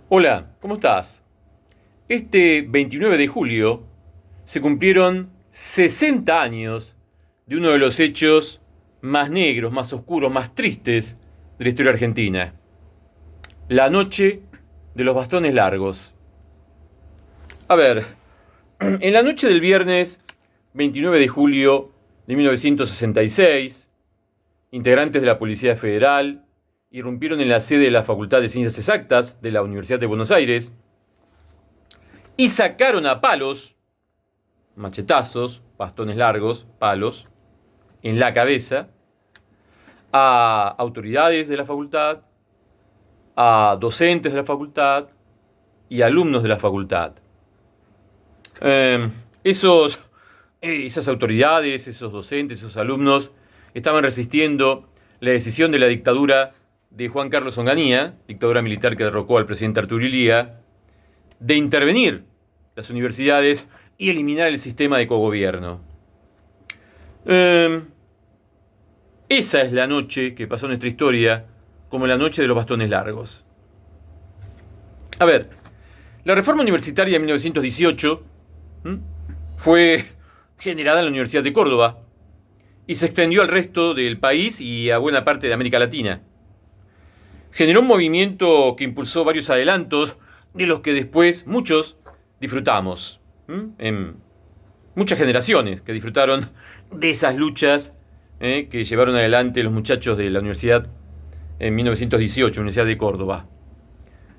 Hola, ¿cómo estás? Este 29 de julio se cumplieron 60 años de uno de los hechos más negros, más oscuros, más tristes de la historia argentina. La noche de los bastones largos. A ver, en la noche del viernes 29 de julio de 1966, integrantes de la Policía Federal irrumpieron en la sede de la Facultad de Ciencias Exactas de la Universidad de Buenos Aires y sacaron a palos, machetazos, bastones largos, palos, en la cabeza, a autoridades de la facultad, a docentes de la facultad y alumnos de la facultad. Eh, esos, esas autoridades, esos docentes, esos alumnos estaban resistiendo la decisión de la dictadura de Juan Carlos Onganía, dictadura militar que derrocó al presidente Arturo Illia, de intervenir las universidades y eliminar el sistema de cogobierno. Esa es la noche que pasó en nuestra historia como la noche de los bastones largos. A ver, la reforma universitaria de 1918 fue generada en la Universidad de Córdoba y se extendió al resto del país y a buena parte de América Latina. Generó un movimiento que impulsó varios adelantos de los que después muchos disfrutamos. En muchas generaciones que disfrutaron de esas luchas que llevaron adelante los muchachos de la universidad en 1918, Universidad de Córdoba.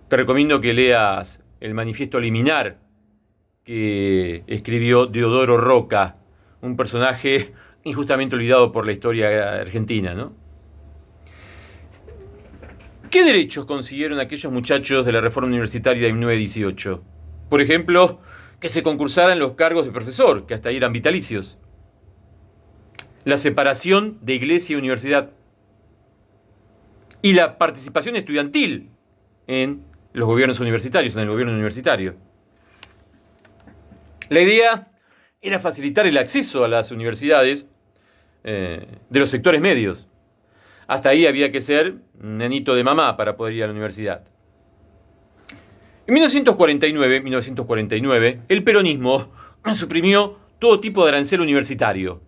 Te recomiendo que leas el manifiesto liminar que escribió Deodoro Roca, un personaje injustamente olvidado por la historia argentina, ¿no? ¿Qué derechos consiguieron aquellos muchachos de la reforma universitaria de 1918? Por ejemplo, que se concursaran los cargos de profesor, que hasta ahí eran vitalicios. La separación de iglesia y universidad. Y la participación estudiantil en los gobiernos universitarios, en el gobierno universitario. La idea era facilitar el acceso a las universidades de los sectores medios. Hasta ahí había que ser nenito de mamá para poder ir a la universidad. En 1949, el peronismo suprimió todo tipo de arancel universitario.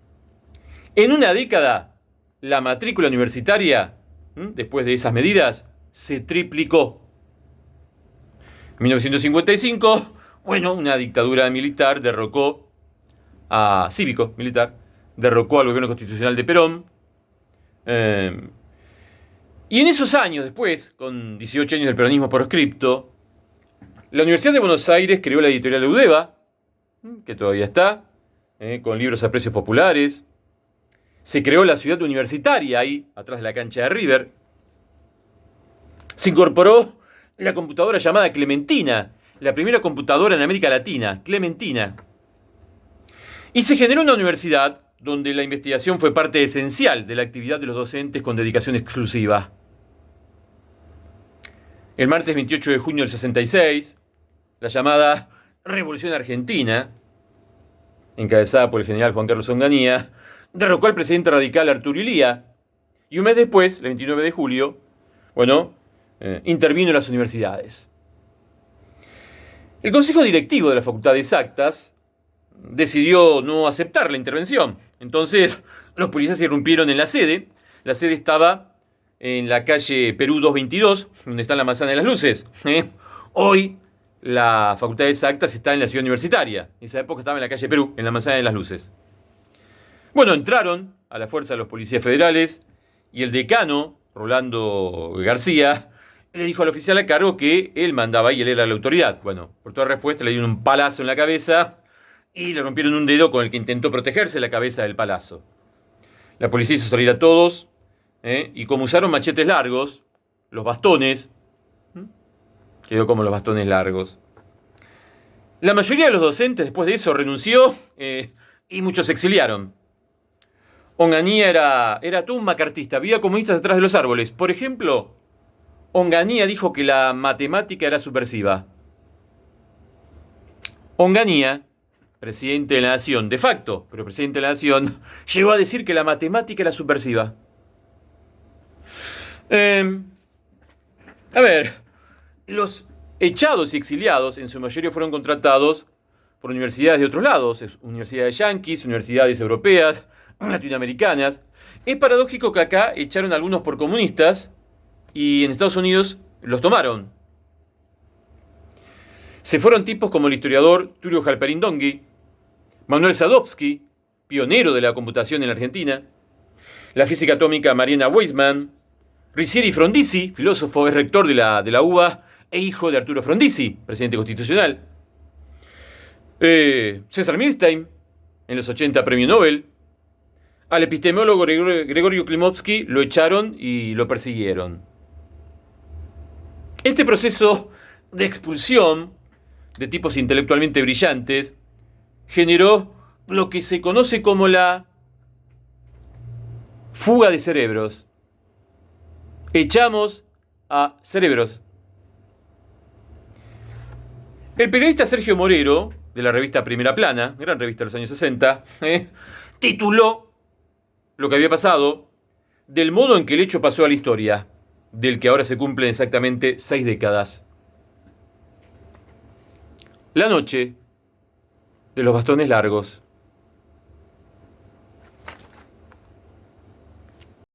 En una década, la matrícula universitaria, después de esas medidas, se triplicó. En 1955, una dictadura militar cívico-militar, derrocó al gobierno constitucional de Perón. Y en esos años después, con 18 años del peronismo proscripto, la Universidad de Buenos Aires creó la editorial Eudeva, que todavía está, con libros a precios populares. Se creó la ciudad universitaria ahí, atrás de la cancha de River. Se incorporó la computadora llamada Clementina, la primera computadora en América Latina, Clementina. Y se generó una universidad donde la investigación fue parte esencial de la actividad de los docentes con dedicación exclusiva. El martes 28 de junio del 66, la llamada Revolución Argentina, encabezada por el general Juan Carlos Onganía, derrocó al presidente radical Arturo Illia, y un mes después, el 29 de julio, intervino en las universidades. El consejo directivo de la Facultad de Exactas decidió no aceptar la intervención. Entonces, los policías irrumpieron en la sede. La sede estaba en la calle Perú 222, donde está la Manzana de las Luces. Hoy, la Facultad de Exactas está en la ciudad universitaria. En esa época estaba en la calle Perú, en la Manzana de las Luces. Entraron a la fuerza los policías federales y el decano, Rolando García, le dijo al oficial a cargo que él mandaba y él era la autoridad. Por toda respuesta le dieron un palazo en la cabeza y le rompieron un dedo con el que intentó protegerse la cabeza del palazo. La policía hizo salir a todos y como usaron machetes largos, los bastones, quedó como los bastones largos. La mayoría de los docentes después de eso renunció y muchos se exiliaron. Onganía era todo un macartista, había comunistas detrás de los árboles. Por ejemplo, Onganía dijo que la matemática era subversiva. Onganía, presidente de la Nación, de facto, pero presidente de la Nación, llegó a decir que la matemática era subversiva. Los echados y exiliados, en su mayoría fueron contratados por universidades de otros lados, universidades yanquis, universidades europeas, latinoamericanas. Es paradójico que acá echaron a algunos por comunistas y en Estados Unidos los tomaron. Se fueron tipos como el historiador Tullio Halperin Donghi, Manuel Sadovsky, pionero de la computación en la Argentina, la física atómica Mariana Weissman, Ricieri Frondizi, filósofo, es rector de la UBA e hijo de Arturo Frondizi, presidente constitucional. César Milstein, en los 80 premio Nobel. Al epistemólogo Gregorio Klimovsky lo echaron y lo persiguieron. Este proceso de expulsión de tipos intelectualmente brillantes generó lo que se conoce como la fuga de cerebros. Echamos a cerebros. El periodista Sergio Morero, de la revista Primera Plana, gran revista de los años 60, tituló lo que había pasado del modo en que el hecho pasó a la historia, del que ahora se cumplen exactamente 6 décadas. La noche de los bastones largos.